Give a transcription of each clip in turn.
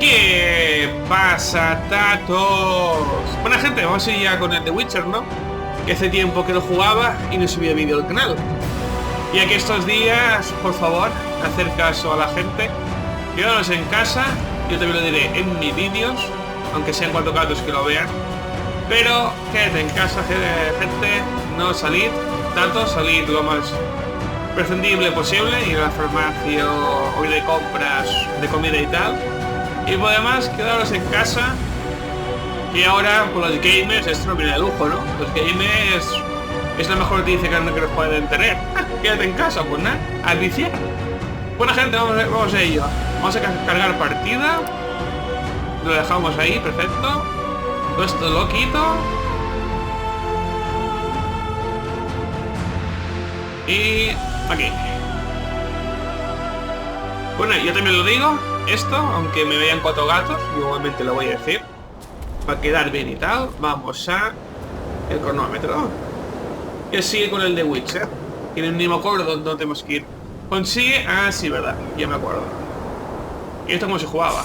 ¿Qué pasa, tatos? Buena gente, vamos a ir ya con el The Witcher, ¿no? Que hace tiempo que no jugaba y no subía vídeo al canal. Y aquí estos días, por favor, hacer caso a la gente. Quedaros en casa, yo también lo diré en mis vídeos, aunque sean 4 gatos que lo vean. Pero quédate en casa, gente, no salid, tatos, salid lo más prescindible posible, ir a la farmacia o ir de compras de comida y tal. Y por demás, quedaros en casa. Y ahora, por los gamers, esto no viene de lujo, ¿no? Los gamers es la mejor noticia que nos pueden tener. Quédate en casa, pues nada, al viciar. Bueno, gente, vamos a ello. Vamos a cargar partida. Lo dejamos ahí, perfecto. Esto lo quito. Y aquí. Bueno, yo también lo digo. Esto, aunque me vean 4 gatos, igualmente lo voy a decir. Para quedar bien y tal. Vamos a el cronómetro. Que sigue con el de Witcher. Que ni me acuerdo dónde tenemos que ir. Consigue... Ah, sí, verdad. Ya me acuerdo. ¿Y esto cómo se jugaba?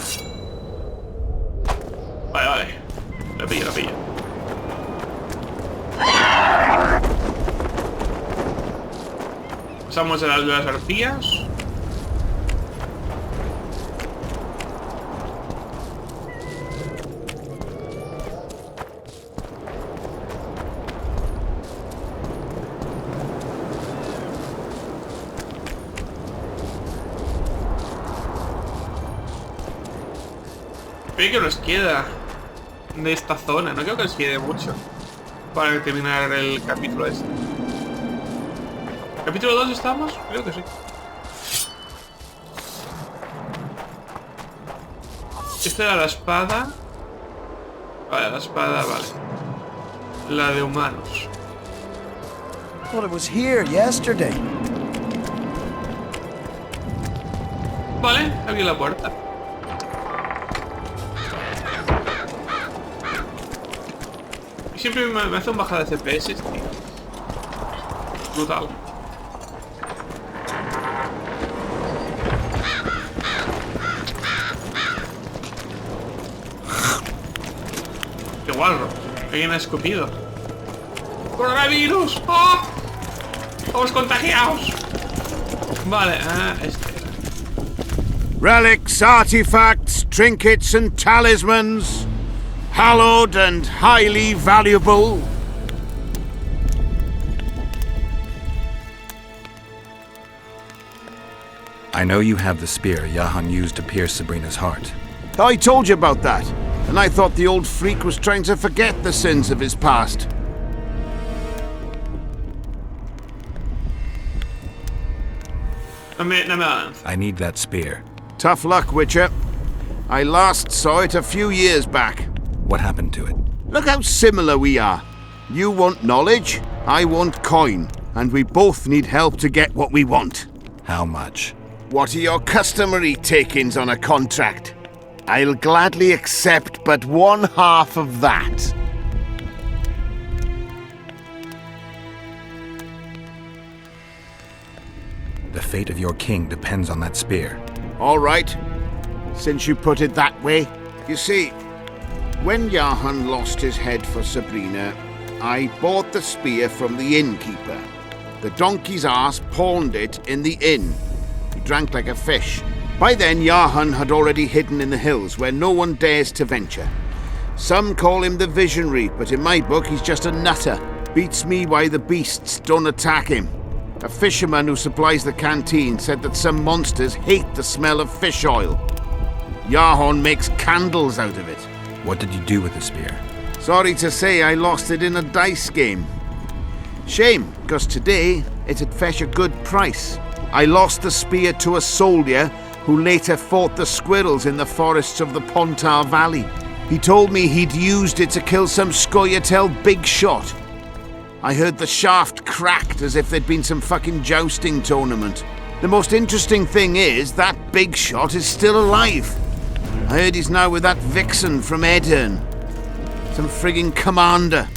Vale. Lo pillo. Pasamos a las arpías. Creo que nos queda de esta zona, no creo que nos quede mucho para terminar el capítulo este. ¿Capítulo 2 estamos? Creo que sí. Esta era la espada. Vale, la espada, vale. La de humanos. Well, it was here yesterday. Vale, abrí la puerta. Siempre me hace un bajada de FPS, tío. Brutal. Qué guarro. Alguien ha escupido. ¡Coronavirus! ¡Oh! ¡Estamos contagiados! Vale, este. Relics, artifacts, trinkets and talismans. Hallowed and highly valuable. I know you have the spear Jahan used to pierce Sabrina's heart. I told you about that, and I thought the old freak was trying to forget the sins of his past. I need that spear. Tough luck, Witcher. I last saw it a few years back. What happened to it? Look how similar we are. You want knowledge, I want coin, and we both need help to get what we want. How much? What are your customary takings on a contract? I'll gladly accept but 1/2 of that. The fate of your king depends on that spear. All right, since you put it that way. You see, when Jahan lost his head for Sabrina, I bought the spear from the innkeeper. The donkey's ass pawned it in the inn. He drank like a fish. By then, Jahan had already hidden in the hills where no one dares to venture. Some call him the Visionary, but in my book he's just a nutter. Beats me why the beasts don't attack him. A fisherman who supplies the canteen said that some monsters hate the smell of fish oil. Jahan makes candles out of it. What did you do with the spear? Sorry to say I lost it in a dice game. Shame, because today it'd fetch a good price. I lost the spear to a soldier who later fought the squirrels in the forests of the Pontar Valley. He told me he'd used it to kill some Scoia'tael big shot. I heard the shaft cracked as if there'd been some fucking jousting tournament. The most interesting thing is that big shot is still alive. I heard he's now with that vixen from Edirn. Some frigging commander.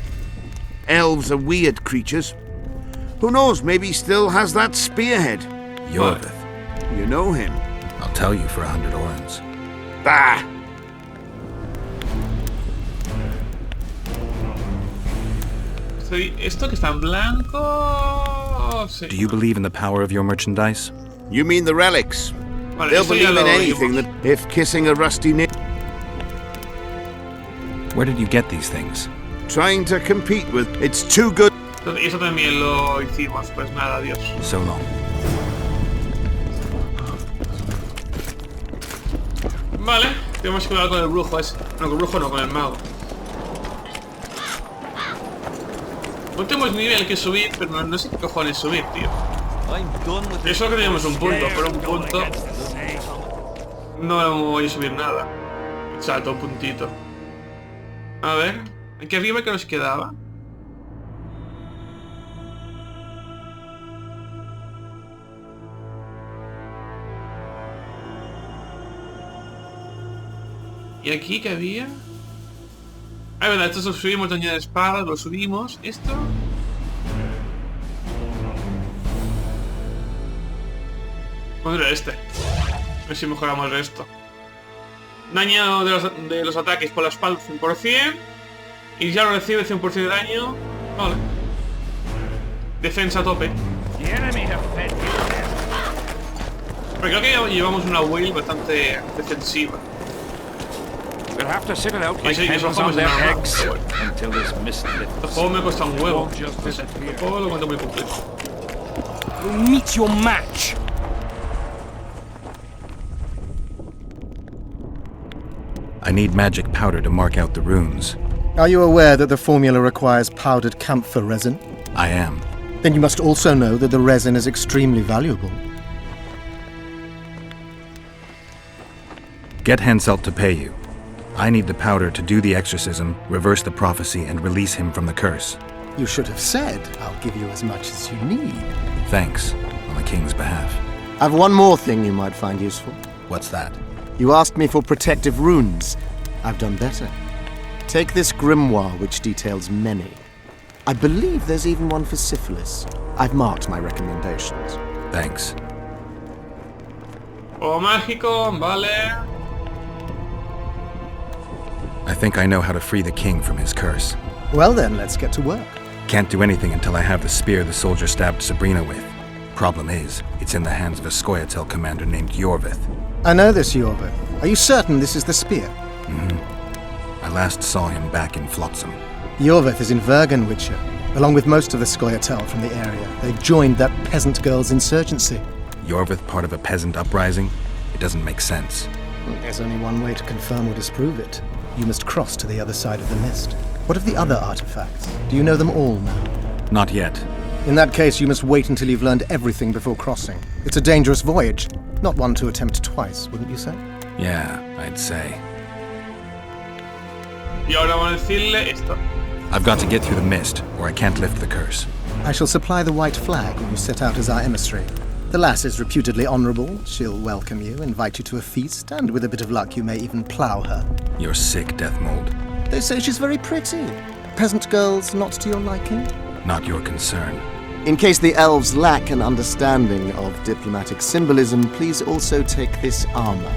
Elves are weird creatures. Who knows, maybe he still has that spearhead. Yorvith. You know him? I'll tell you for 100 orens. Bah! Esto que está en blanco... Sí. Do you believe in the power of your merchandise? You mean the relics? Vale, They'll eso ya believe lo in anything vimos. that if kissing a rusty nail, Where did you get these things? trying to compete with, it's too good. Y eso también lo hicimos. Pues nada, adiós. So long. Vale, tenemos que hablar con el brujo ese. No, con el brujo no, con el mago. No tenemos nivel que subir, pero no sé qué cojones subir, tío. Eso que teníamos un punto, pero un punto no voy a subir nada. Salto, puntito. A ver, aquí arriba que nos quedaba. ¿Y aquí qué había? Ah, verdad, esto lo subimos, daño de espada, lo subimos. Esto. ¿Cuál era este? A ver si mejoramos esto. Daño de los ataques por la espalda 100%. Y ya lo recibe 100% de daño. Vale. Defensa a tope. Pero creo que ya llevamos una build bastante defensiva. We'll have to sit it out like Sí, eso hens juego on es their normal, eggs pero bueno. until this mist El lifts. juego me cuesta un huevo. Won't just No sé, disappear. el juego lo encuentro muy complejo. Meet your match. I need magic powder to mark out the runes. Are you aware that the formula requires powdered camphor resin? I am. Then you must also know that the resin is extremely valuable. Get Hanselt to pay you. I need the powder to do the exorcism, reverse the prophecy, and release him from the curse. You should have said, I'll give you as much as you need. Thanks, on the king's behalf. I've one more thing you might find useful. What's that? You asked me for protective runes. I've done better. Take this grimoire, which details many. I believe there's even one for syphilis. I've marked my recommendations. Thanks. O mágico, vale. I think I know how to free the king from his curse. Well then, let's get to work. Can't do anything until I have the spear the soldier stabbed Sabrina with. Problem is, it's in the hands of a Scoia'tael commander named Yorvith. I know this, Yorvith. Are you certain this is the spear? I last saw him back in Flotsam. Yorvith is in Vergenwitcher, along with most of the Scoia'tael from the area. They joined that peasant girl's insurgency. Yorvith part of a peasant uprising? It doesn't make sense. There's only one way to confirm or disprove it. You must cross to the other side of the mist. What of the other artifacts? Do you know them all now? Not yet. In that case, you must wait until you've learned everything before crossing. It's a dangerous voyage, not one to attempt twice, wouldn't you say? Yeah, I'd say. Y ahora vamos a decirle esto. I've got to get through the mist, or I can't lift the curse. I shall supply the white flag when you set out as our emissary. The lass is reputedly honourable. She'll welcome you, invite you to a feast, and with a bit of luck you may even plough her. You're sick, Death Mold. They say she's very pretty. Peasant girls not to your liking? Not your concern. In case the elves lack an understanding of diplomatic symbolism, please also take this armor.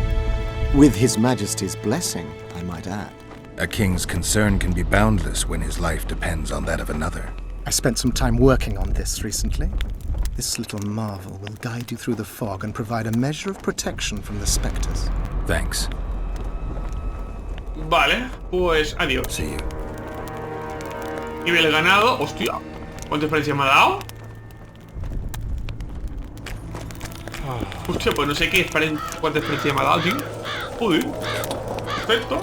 With His Majesty's blessing, I might add. A king's concern can be boundless when his life depends on that of another. I spent some time working on this recently. This little marvel will guide you through the fog and provide a measure of protection from the spectres. Thanks. Vale, pues adiós. See you. Nivel ganado. Hostia, ¿cuánta experiencia me ha dado? Hostia, pues no sé cuánta experiencia me ha dado, tío. Joder. Perfecto.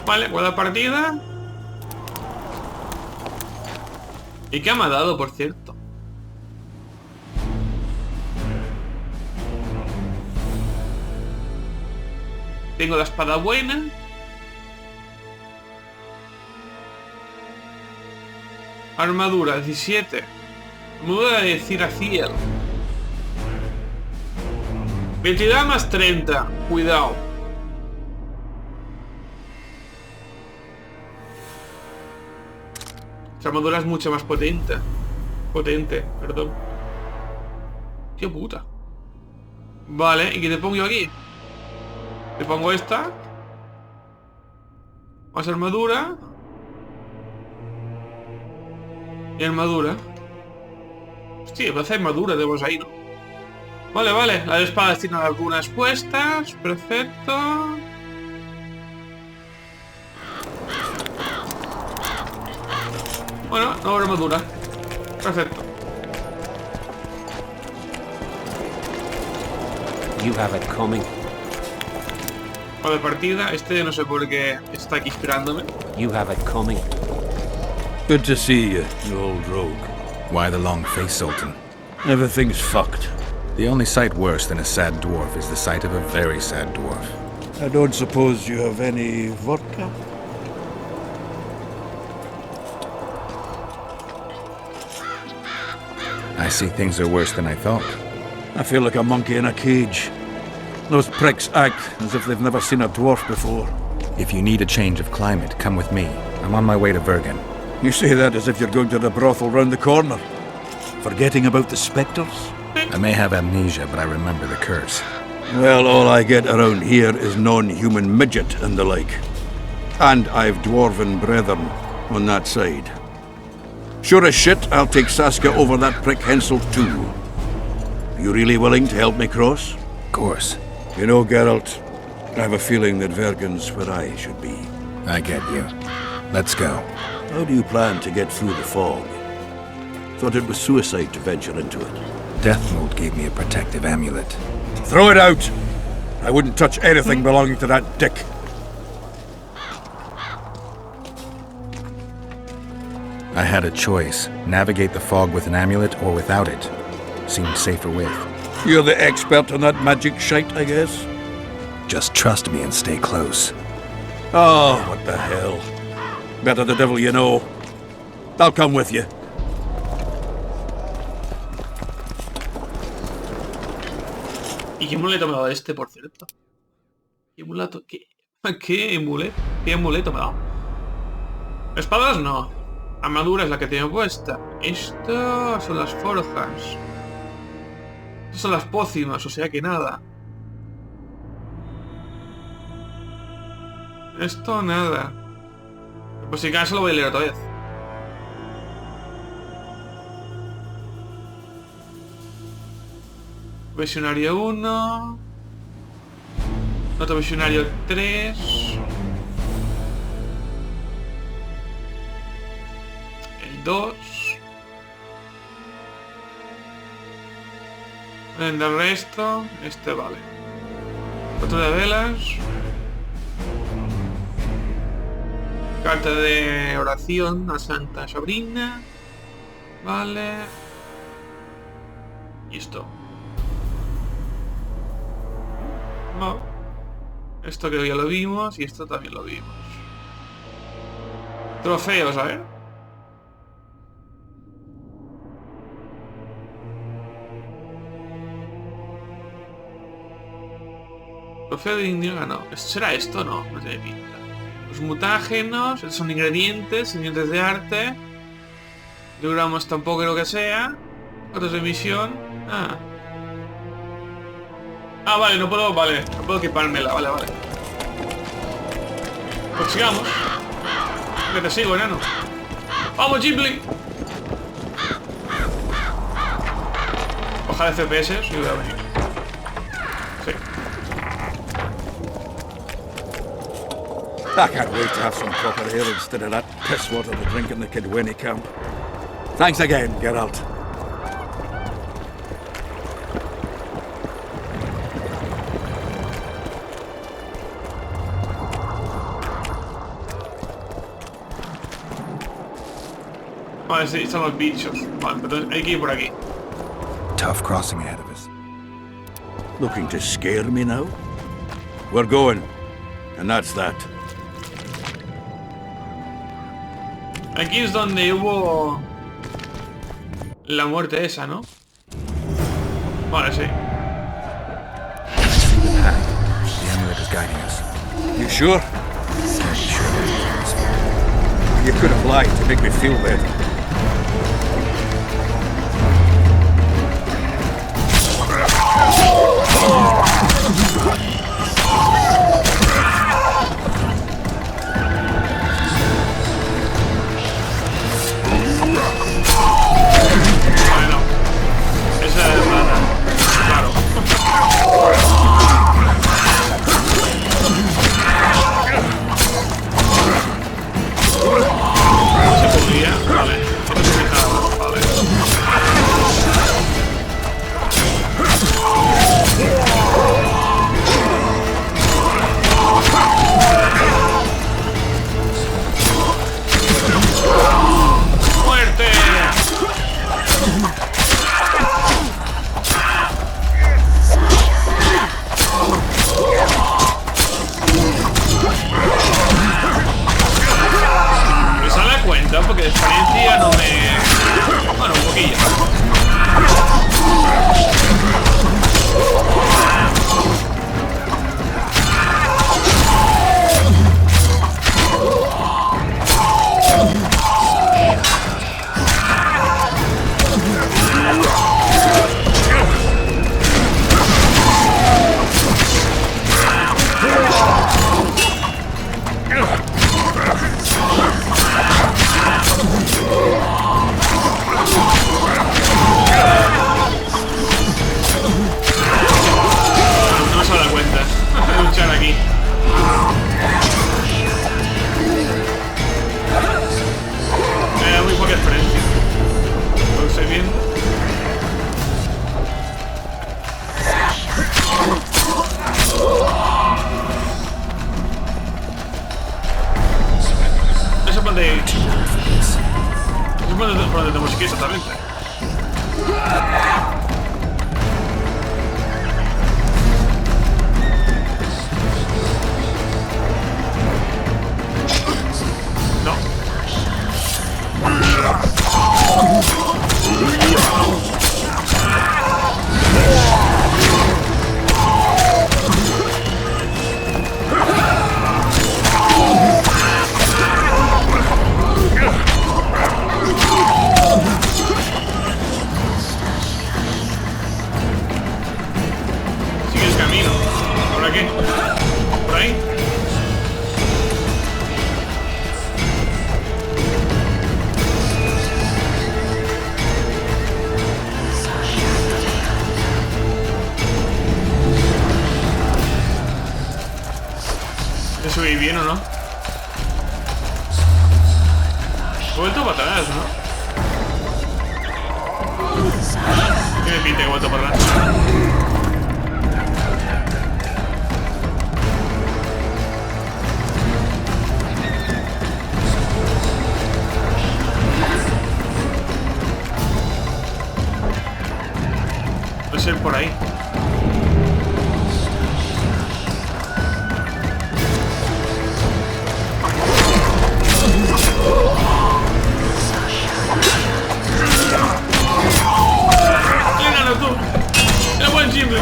Vale, guarda partida. ¿Y qué me ha dado, por cierto? Tengo la espada buena. Armadura 17. Armadura de Ciraciel. 22 más 30. Cuidado. Esa armadura es mucho más potente. Perdón. Qué puta. Vale, ¿y qué te pongo yo aquí? Te pongo esta. Más armadura. Y armadura. Hostia, parece armadura tenemos ahí, ¿no? Vale, vale. Las espadas tienen algunas puestas. Perfecto. Bueno, nueva armadura. Perfecto. You have it coming. De partida. Este no sé por qué está aquí esperándome. You have it coming. Good to see you, you old rogue. Why the long face, Sultan? Everything's fucked. The only sight worse than a sad dwarf is the sight of a very sad dwarf. I don't suppose you have any vodka? I see things are worse than I thought. I feel like a monkey in a cage. Those pricks act as if they've never seen a dwarf before. If you need a change of climate, come with me. I'm on my way to Vergen. You say that as if you're going to the brothel round the corner. Forgetting about the spectres? I may have amnesia, but I remember the curse. Well, all I get around here is non-human midget and the like. And I've dwarven brethren on that side. Sure as shit, I'll take Saskia over that prick Hensel too. You really willing to help me cross? Of course. You know, Geralt, I have a feeling that Vergen's where I should be. I get you. Let's go. How do you plan to get through the fog? Thought it was suicide to venture into it. Death Mold gave me a protective amulet. Throw it out! I wouldn't touch anything belonging to that dick. I had a choice. Navigate the fog with an amulet or without it. Seemed safer with. You're the expert on that magic shite, I guess? Just trust me and stay close. Oh, what the hell. Better the devil you know. I'll come with you. ¿Y qué amuleto me ha dado este, por cierto? ¿Qué amuleto? ¿Qué amuleto? ¿Qué amuleto me ha dado? Espadas no. Armadura es la que tengo puesta. Esto son las forjas. Estas son las pócimas, o sea que nada. Esto nada. Pues si acaso lo voy a leer otra vez. Visionario 1. Otro visionario 3. El 2. Del resto, este vale. Otro de velas. Carta de oración a Santa Sabrina. Vale. Y esto. No. Esto creo que ya lo vimos y esto también lo vimos. Trofeos, a ver. Trofeo de indio ganó. ¿Será esto? No, no tiene pinta. Los mutágenos, son ingredientes de arte. Logramos tampoco lo que sea. Otros de misión. Ah, vale, no puedo, vale, no puedo equipármela, vale. Pues sigamos. Que te sigo, enano. ¡Vamos, Ghibli! Ojalá FPS, y voy a venir. Sí. I can't wait to have some proper air instead of that piss water to drink in the Kidwini camp. Thanks again, Geralt. Vale, sí, están los bichos. Vale, pero hay que ir por aquí. Tough crossing ahead of us. Looking to scare me now? We're going, and that's that. Aquí es donde hubo la muerte esa, ¿no? Vale, sí. The amulet is guiding us. You sure? Can't be sure. You could have lied to make me feel better. por donde tenemos que ir exactamente. No. Sigue el camino. ¿Ahora qué? ¿Por ahí? ¿He subido bien o no? He vuelto para atrás, ¿no? ¿Qué me pinta que he vuelto para atrás? Puede ser por ahí. ¡Llénalo tú! ¡Era buen simple!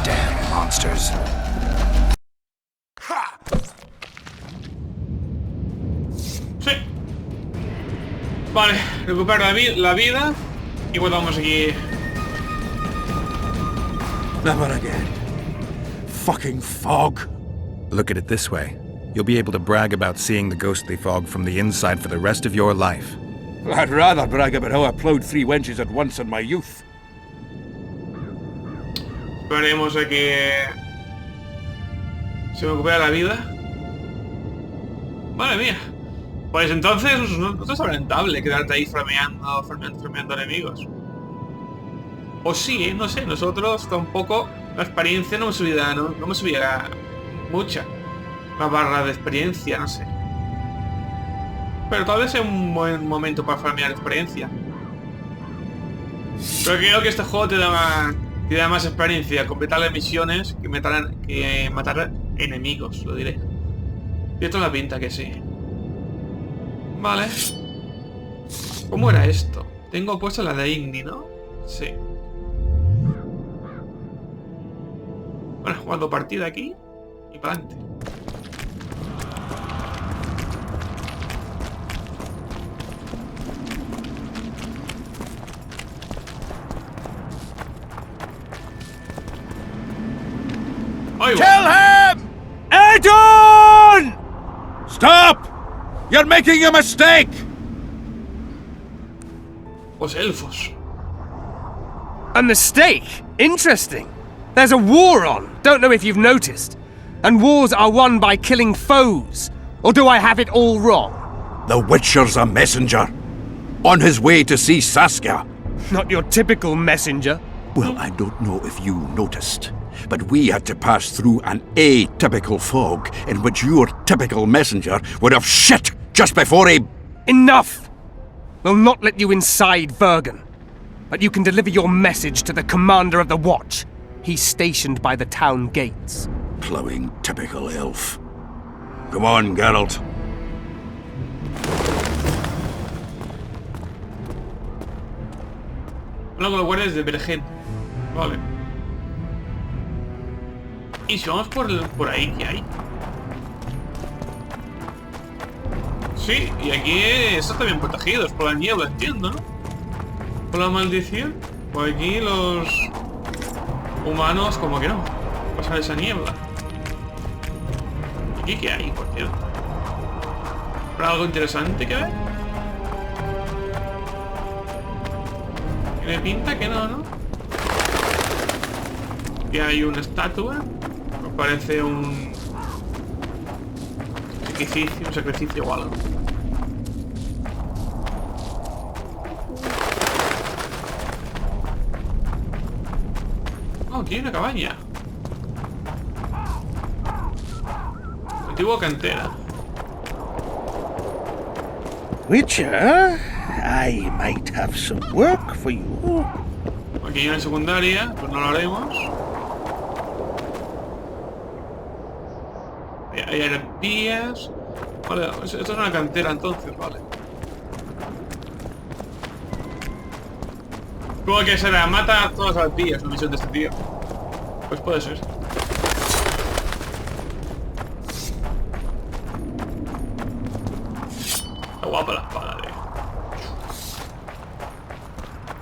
Damn monsters. Sí. Vale, recupero la vida y volvamos aquí. Never again. Fucking fog. Look at it this way. You'll be able to brag about seeing the ghostly fog from the inside for the rest of your life. I'd rather brag about how I ploughed 3 wenches at once in my youth. Esperemos a que se me recupera la vida. Madre mía. Pues entonces no es rentable quedarte ahí farmeando enemigos. O sí, no sé, nosotros tampoco la experiencia no me subirá mucha. La barra de experiencia, no sé. Pero tal vez sea un buen momento para farmear experiencia. Pero creo que este juego te da más experiencia completar las misiones que matar enemigos, lo diré. Y esto la pinta que sí. Vale. ¿Cómo era esto? Tengo puesto la de Igni, ¿no? Sí. Bueno, jugando partida aquí y para adelante. Kill him! Edon! Stop! You're making a mistake! Los elfos. A mistake? Interesting. There's a war on, don't know if you've noticed. And wars are won by killing foes. Or do I have it all wrong? The Witcher's a messenger. On his way to see Saskia. Not your typical messenger. Well, I don't know if you noticed, but we had to pass through an atypical fog in which your typical messenger would have shit just before he... Enough! We'll not let you inside Bergen. But you can deliver your message to the commander of the watch. He's stationed by the town gates. Ploughing typical elf. Come on, Geralt. Hablo con los guardias de Bergen. Vale. ¿Y si vamos por ahí? ¿Qué hay? Sí, y aquí están también protegidos por la niebla, entiendo, ¿no? Por la maldición. Pues aquí los humanos como que no. Pasar esa niebla. ¿Aquí qué hay, por cierto? ¿Habrá algo interesante que ver? Me pinta que no, ¿no? Aquí hay una estatua. Me parece un sacrificio o algo. Oh, aquí hay una cabaña. Antigua cantera. Witcher, I might have some work for you. Aquí hay una secundaria, pues no lo haremos. Hay arpías. Vale, esto es una cantera entonces, vale. Supongo que será mata a todas las arpías, la misión de este tío. Pues puede ser. Está guapa la espada, tío.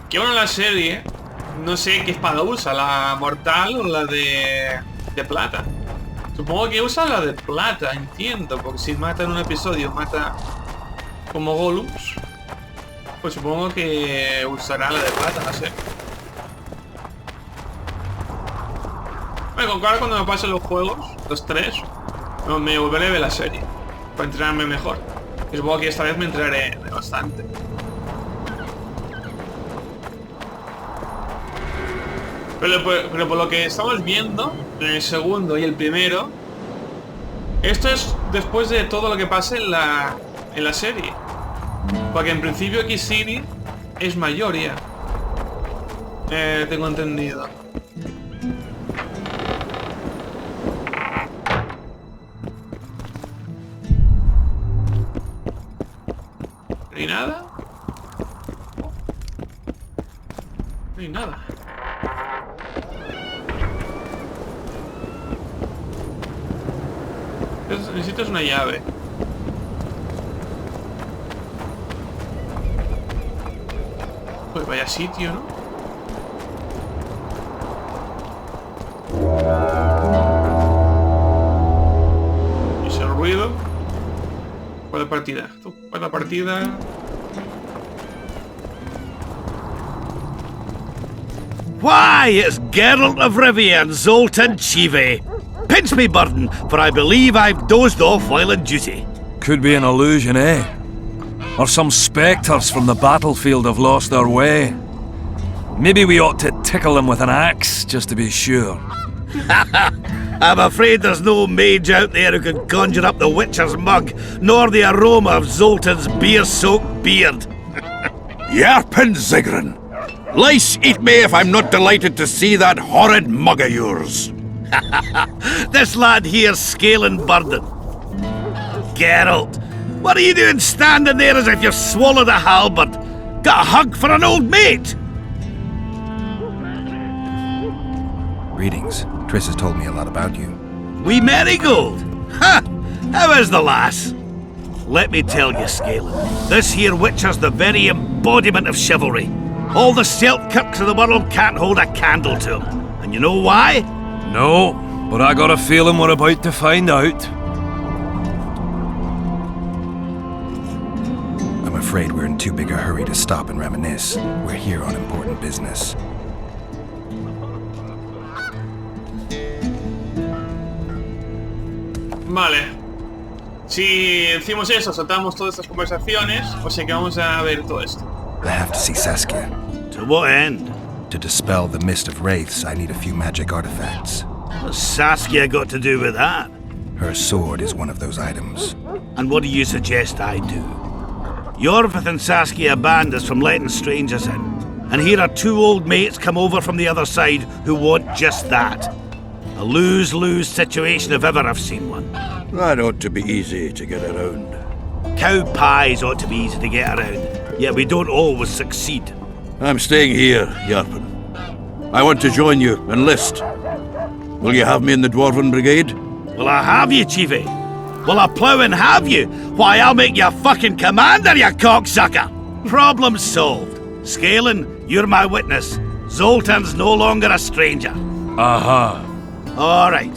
Que bueno, la serie. No sé qué espada usa, la mortal o la de plata. Supongo que usa la de plata, entiendo. Porque si mata en un episodio, mata como Gollums. Pues supongo que usará la de plata, no sé. Bueno, ahora cuando me pasen los juegos, los 3, me volveré a ver la serie. Para entrenarme mejor. Y supongo que esta vez me entrenaré bastante. Pero por lo que estamos viendo en el segundo y el primero, esto es después de todo lo que pase en la serie. Porque en principio aquí Ciri es mayor ya. Tengo entendido. ¿No hay nada? No hay nada. Necesitas una llave. Pues vaya sitio, ¿no? Y ese ruido. ¿Cuál partida? ¿Cuál partida? Why, it's Geralt of Rivia and Zoltan Chive. Pinch me, burden, for I believe I've dozed off while on duty. Could be an illusion, eh? Or some spectres from the battlefield have lost their way. Maybe we ought to tickle them with an axe, just to be sure. I'm afraid there's no mage out there who can conjure up the Witcher's mug, nor the aroma of Zoltan's beer-soaked beard. Yarpin Zigrin! Lice eat me if I'm not delighted to see that horrid mug of yours. This lad here's scaling burden. Geralt, what are you doing standing there as if you've swallowed a halberd? Got a hug for an old mate? Greetings. Triss has told me a lot about you. Wee Marigold? Ha! How is the lass? Let me tell you, Scalen, this here Witcher's the very embodiment of chivalry. All the Selkirks of the world can't hold a candle to him. And you know why? No, but I got a feeling we're about to find out. I'm afraid we're in too big a hurry to stop and reminisce. We're here on important business. Vale. Si decimos eso, soltamos todas estas conversaciones, o sea que vamos a ver todo esto. I have to see Saskia. To what end? To dispel the mist of wraiths, I need a few magic artifacts. What's Saskia got to do with that? Her sword is one of those items. And what do you suggest I do? Yorvith and Saskia banned us from letting strangers in. And here are two old mates come over from the other side who want just that. A lose-lose situation if ever I've seen one. That ought to be easy to get around. Cow pies ought to be easy to get around, yet we don't always succeed. I'm staying here, Yarpin. I want to join you, enlist. Will you have me in the Dwarven Brigade? Will I have you, Chiefy? Will I plough and have you? Why, I'll make you fucking commander, you cocksucker! Problem solved. Scalen, you're my witness. Zoltan's no longer a stranger. Aha. All right.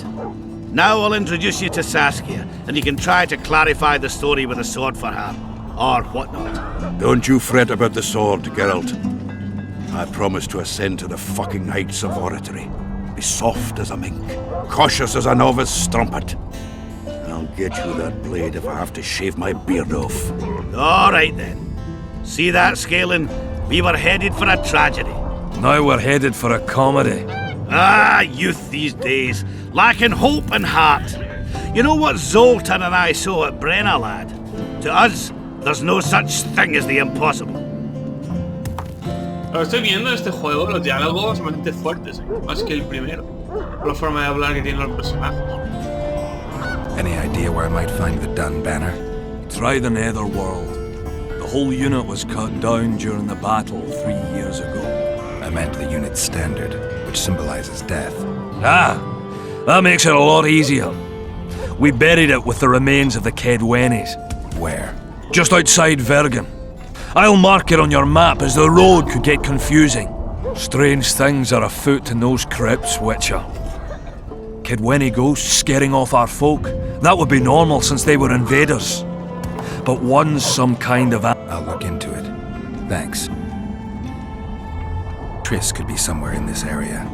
Now I'll introduce you to Saskia, and you can try to clarify the story with a sword for her. Or whatnot. Don't you fret about the sword, Geralt. I promise to ascend to the fucking heights of oratory. be soft as a mink, cautious as a novice strumpet. I'll get you that blade if I have to shave my beard off. All right then. See that, Scalen? We were headed for a tragedy. Now we're headed for a comedy. Ah, youth these days, lacking hope and heart. You know what Zoltan and I saw at Brenna, lad? To us, there's no such thing as the impossible. Lo estoy viendo en este juego, los diálogos son bastante fuertes, más que el primero. Por la forma de hablar que tienen los personajes. Any idea where I might find the Dun banner? Try the Netherworld. The whole unit was cut down during the battle 3 years ago. I meant the unit's standard, which symbolizes death. Ah, that makes it a lot easier. We buried it with the remains of the Kedwenis. Where? Just outside Vergen. I'll mark it on your map as the road could get confusing. Strange things are afoot in those crypts, Witcher. Kedweni ghosts scaring off our folk. That would be normal since they were invaders. But one's some kind of... I'll look into it. Thanks. Triss could be somewhere in this area.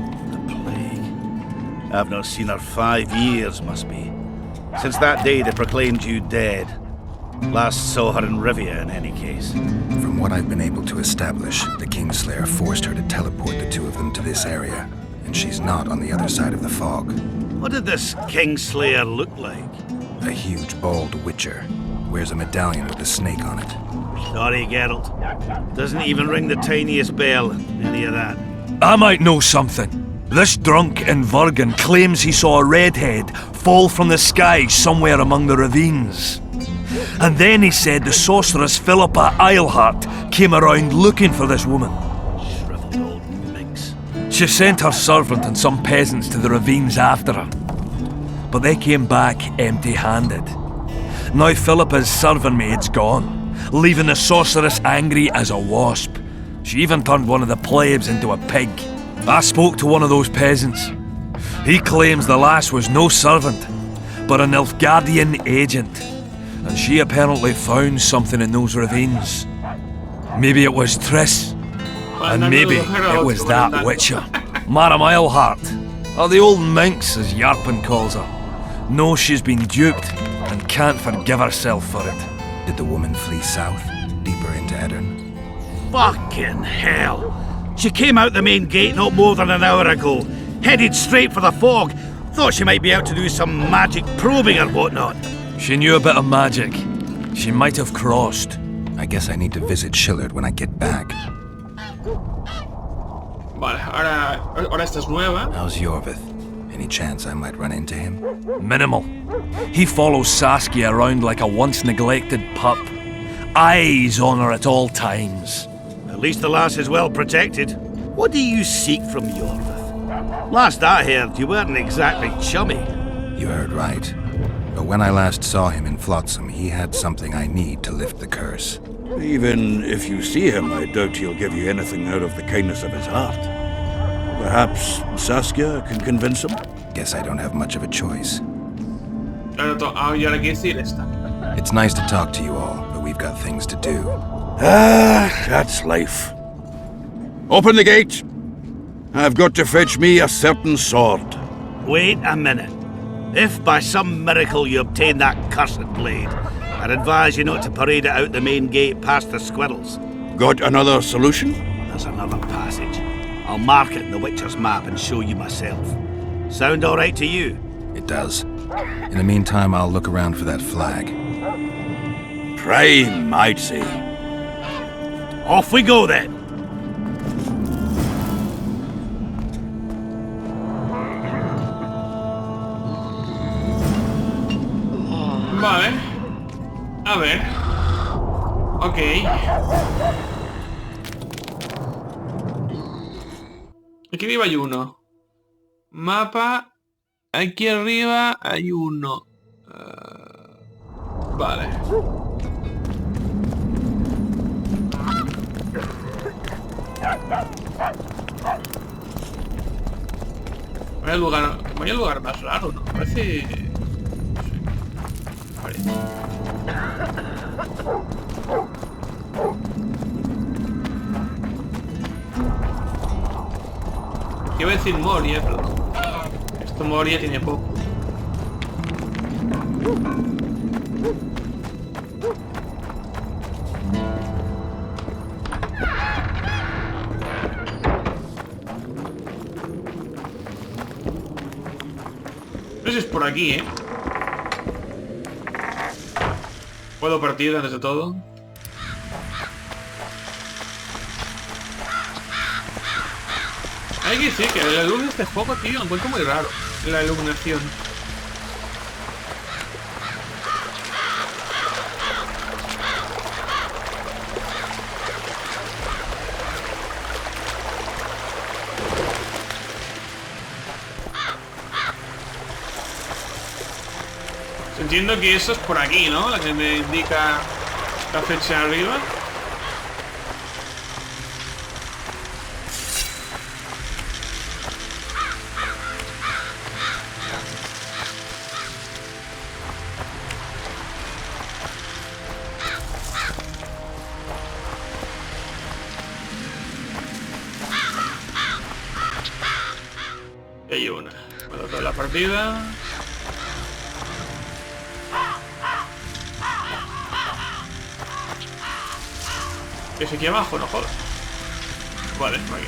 The plague. I've not seen her 5 years, must be. Since that day they proclaimed you dead. Last saw her in Rivia, in any case. From what I've been able to establish, the Kingslayer forced her to teleport the two of them to this area, and she's not on the other side of the fog. What did this Kingslayer look like? A huge, bald witcher. Wears a medallion with a snake on it. Sorry, Geralt. Doesn't even ring the tiniest bell, any of that. I might know something. This drunk in Vergen claims he saw a redhead fall from the sky somewhere among the ravines. And then he said the sorceress Philippa Eilhart came around looking for this woman. Shriveled old minx. She sent her servant and some peasants to the ravines after her. But they came back empty-handed. Now Philippa's servant maid's gone, leaving the sorceress angry as a wasp. She even turned one of the plebs into a pig. I spoke to one of those peasants. He claims the lass was no servant, but an Nilfgaardian agent. And she apparently found something in those ravines. Maybe it was Triss. And maybe it was that witcher, Madame Eilhart, or the old minx as Yarpen calls her. Knows she's been duped and can't forgive herself for it. Did the woman flee south, deeper into Edirn? Fucking hell! She came out the main gate not more than an hour ago, headed straight for the fog. Thought she might be out to do some magic probing or whatnot. She knew a bit of magic. She might have crossed. I guess I need to visit Shillard when I get back. Vale, ahora esta es nueva. How's Yorvith? Any chance I might run into him? Minimal. He follows Saskia around like a once-neglected pup. Eyes on her at all times. At least the lass is well protected. What do you seek from Yorvith? Last I heard, you weren't exactly chummy. You heard right. But when I last saw him in Flotsam, he had something I need to lift the curse. Even if you see him, I doubt he'll give you anything out of the kindness of his heart. Perhaps Saskia can convince him? Guess I don't have much of a choice. Y ahora qué decir esta. It's nice to talk to you all, but we've got things to do. Ah, that's life. Open the gate. I've got to fetch me a certain sword. Wait a minute. If by some miracle you obtain that cursed blade, I'd advise you not to parade it out the main gate past the squirrels. Got another solution? There's another passage. I'll mark it in the Witcher's map and show you myself. Sound all right to you? It does. In the meantime, I'll look around for that flag. Prime, I'd say. Off we go then. Vale. A ver. Ok. Aquí arriba hay uno. Mapa. Aquí arriba hay uno. Vale. Vaya lugar más raro, ¿no? Parece... Parece. Iba a decir Moria, pero... Esto Moria tiene poco. No sé si es por aquí, ¿eh? ¿Puedo partir antes de todo? Hay que decir que la luz de este juego, tío, lo encuentro muy raro. La iluminación. Entiendo que eso es por aquí, ¿no? La que me indica la flecha arriba. Y hay una. Me toca la partida. ¿Es aquí abajo? No jodas. Vale, por aquí.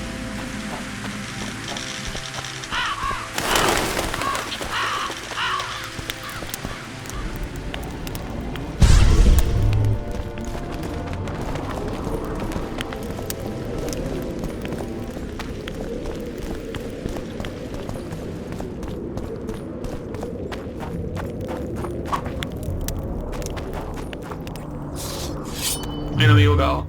No me he equivocado.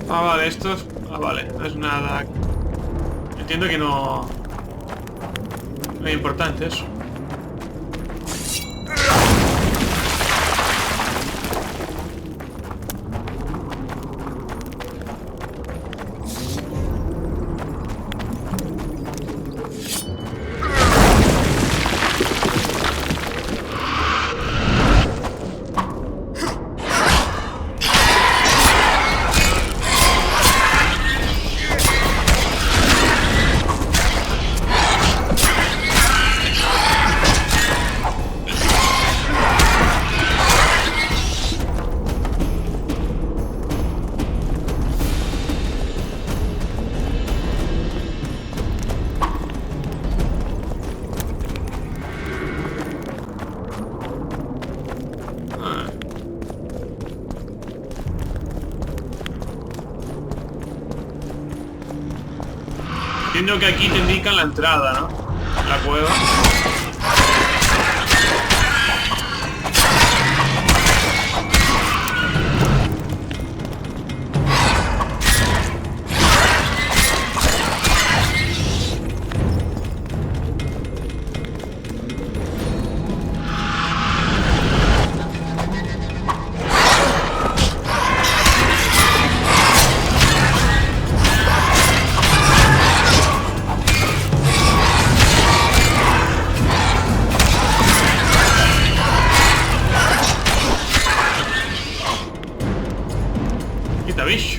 Ah, vale, esto es... Ah, vale, no es nada... Entiendo que no... No es importante eso. Entiendo que aquí te indican la entrada, ¿no? La cueva. Bicho.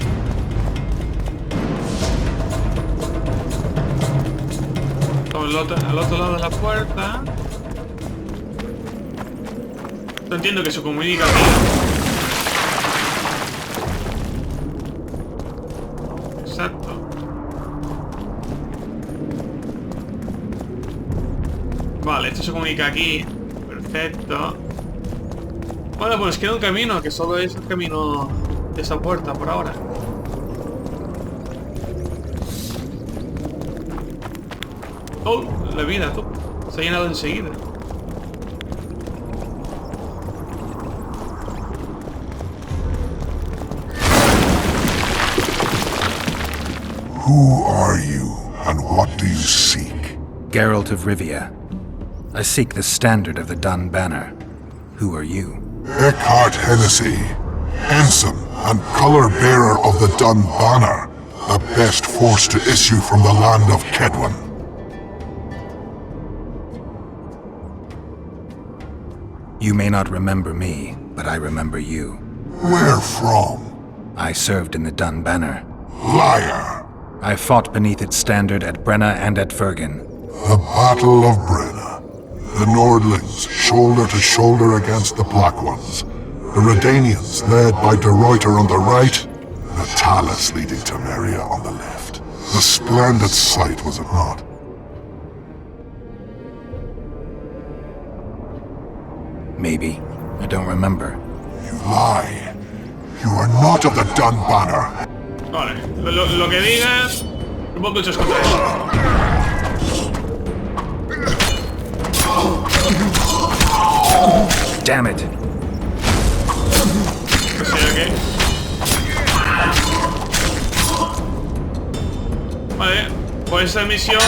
al otro lado de la puerta. No entiendo que se comunica aquí. Exacto. Vale, esto se comunica aquí. Perfecto. Bueno, pues queda un camino, que solo es el camino de esa puerta por ahora. Oh, la vida, tú. Se ha llenado enseguida. Who are you, and what do you seek? Geralt of Rivia. I seek the standard of the Dun Banner. Who are you? Eckhart Hennessy, ensign and color-bearer of the Dun Banner, the best force to issue from the land of Kedwin. You may not remember me, but I remember you. Where from? I served in the Dun Banner. Liar! I fought beneath its standard at Brenna and at Fergen. The Battle of Brenna. The Nordlings, shoulder to shoulder against the Black Ones. The Redanians, led by De Ruyter on the right. The Talus leading Temeria on the left. A splendid sight, was it not? Maybe. I don't remember. You lie. You are not of the Dun Banner. Vale, lo que digas, un poco echas contra eso. Damn it. O sea que... Vale, pues esta misión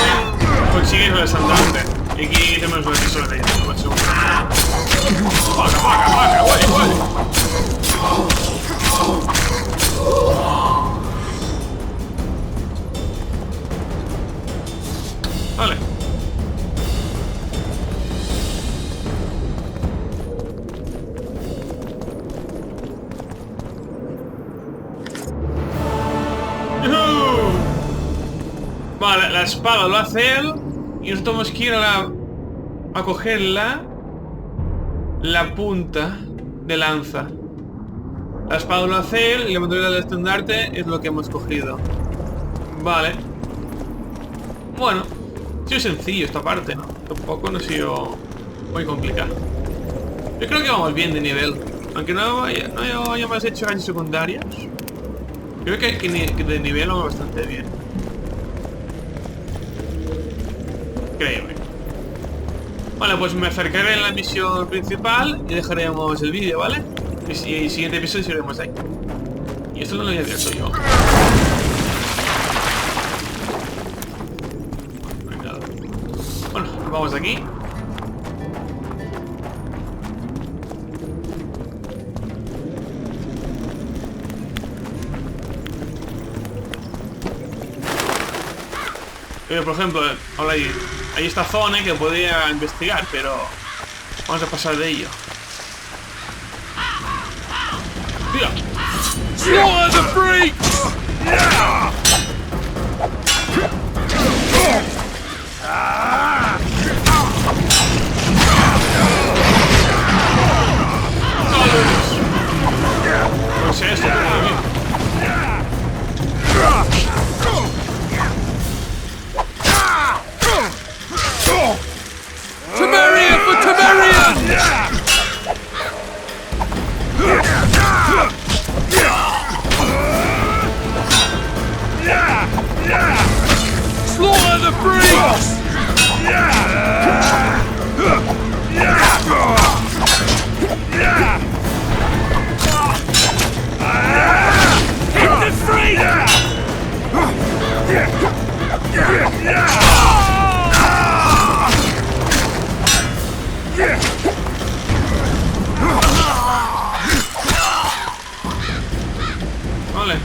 consigues el estandarte. Y aquí tenemos una misión de ella. Vaca, guay. Vale. ¡Yuhu! Vale, la espada lo hace él y nosotros tenemos que ir a coger la punta de lanza. La espada lo hace él y la bandera del estandarte es lo que hemos cogido. Vale. Bueno, ha sido sencillo esta parte, ¿no? Tampoco no ha sido muy complicado. Yo creo que vamos bien de nivel. Aunque no hayamos hecho años secundarios. Creo que de nivel vamos bastante bien. Creo, Vale, pues me acercaré en la misión principal y dejaremos el vídeo, ¿vale? Y el siguiente episodio seguiremos ahí. Y esto no lo había abierto yo. Bueno, vamos aquí. Por ejemplo, ahora hay esta zona que podría investigar, pero vamos a pasar de ello. ¡Tira! Slaughter the freaks! No sé esto, Temeria for Temeria! Slaughter the freaks! Hit the freak! Vale.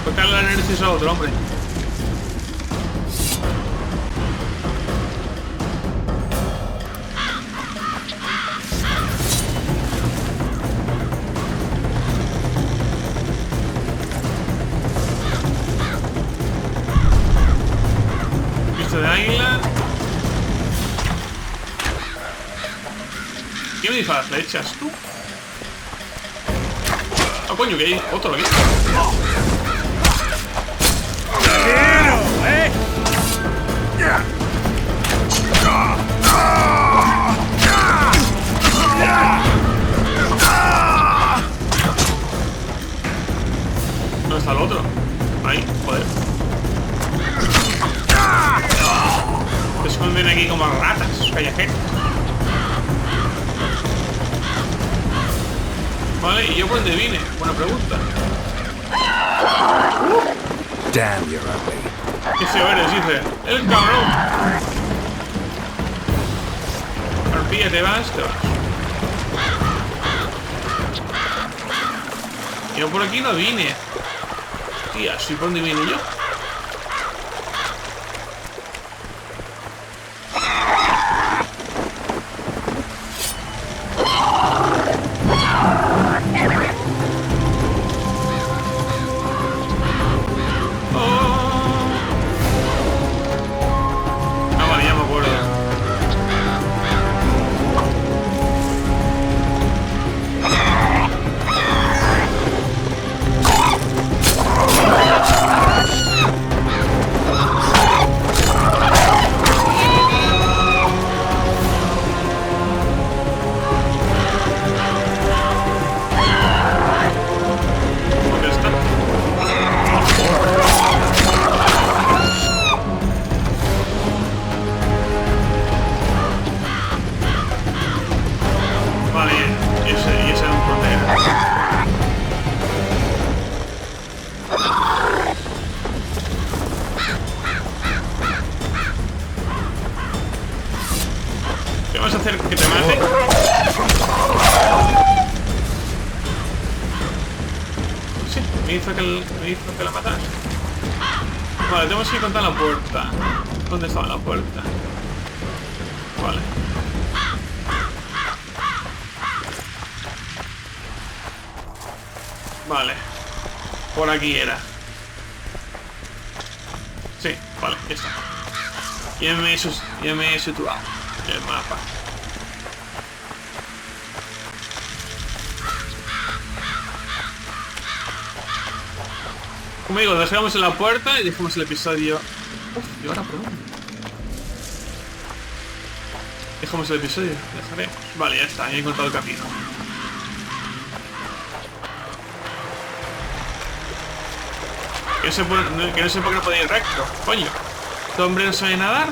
Tocarle la nariz a otro, hombre. Vista de águila. disparas flechas, tú? Ah, coño, que hay otro aquí. ¿Dónde está el otro? Ahí, joder. Se esconden aquí como ratas, callejeros. Vale, ¿y yo por dónde vine? Buena pregunta. Damn, you're ugly. ¿Qué feo eres? Dice. ¡El cabrón! Arpilla, te vas. Yo por aquí no vine. Tía, ¿sí por dónde vine yo? Vamos a hacer que te mate. Sí, me hizo que la matas. Vale, tenemos que encontrar la puerta. ¿Dónde estaba la puerta? Vale. Vale. Por aquí era. Sí, vale, ya está. Ya me he situado en el mapa. Como digo, dejamos en la puerta y dejamos el episodio. Uf, y ahora pregunto. Dejamos el episodio, dejaremos. Vale, ya está, ya he encontrado el camino. Que no sé por qué no puede ir recto. Coño, ¿este hombre no sabe nadar?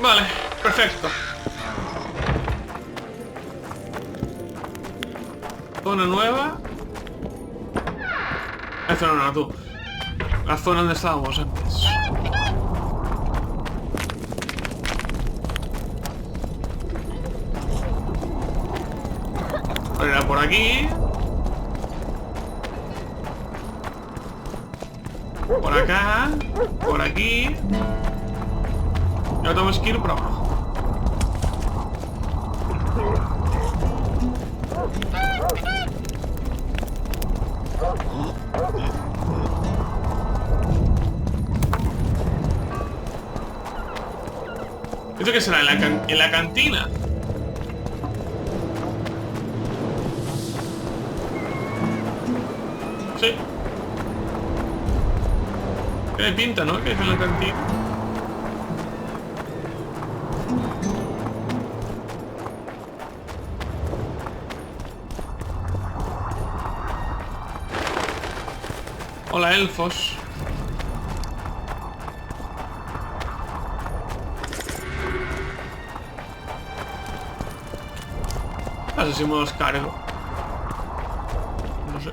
Vale, perfecto. Zona nueva. La zona nueva, tú. La zona donde estábamos antes. Era por aquí. Por acá. Por aquí. Y ahora tenemos que ir por abajo. ¿Esto qué será? ¿En la cantina? Sí. Tiene pinta, ¿no? Que es en la cantina. Hola, elfos. No sé si me los cargo. No sé.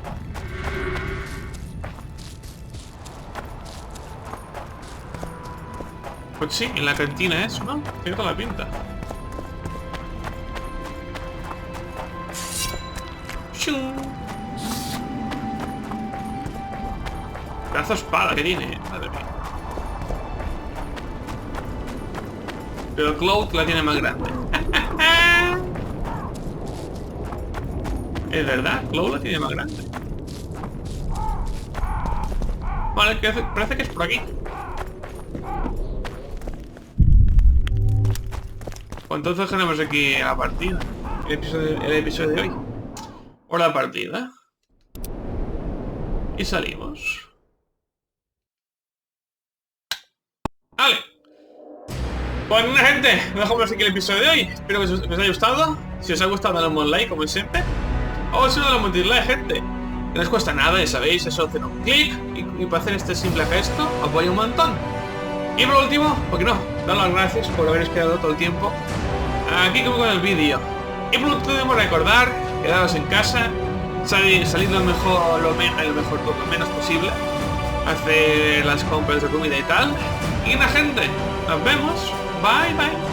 Pues sí, en la cantina eso, ¿no? Tiene toda la pinta. ¡Shum! Pedazo de espada que tiene, madre mía. Pero Cloud la tiene más grande. Es verdad, Cloud la tiene más grande. Vale, parece que es por aquí. Pues entonces tenemos aquí la partida. El episodio de hoy. O la partida. Y salimos. Vale. Pues nada, gente, dejamos aquí el episodio de hoy. Espero que os haya gustado. Si os ha gustado, dale un like, como siempre. O si no, dale un dislike, gente. Que no os cuesta nada, ya sabéis, eso hacer un clic. Y para hacer este simple gesto, apoya un montón. Y por último, ¿por qué no? Dar las gracias por haber esperado todo el tiempo aquí como con el vídeo. Y por último, recordar, quedaros en casa, salir lo menos posible, hacer las compras de comida y tal. Y la gente, nos vemos. Bye, bye.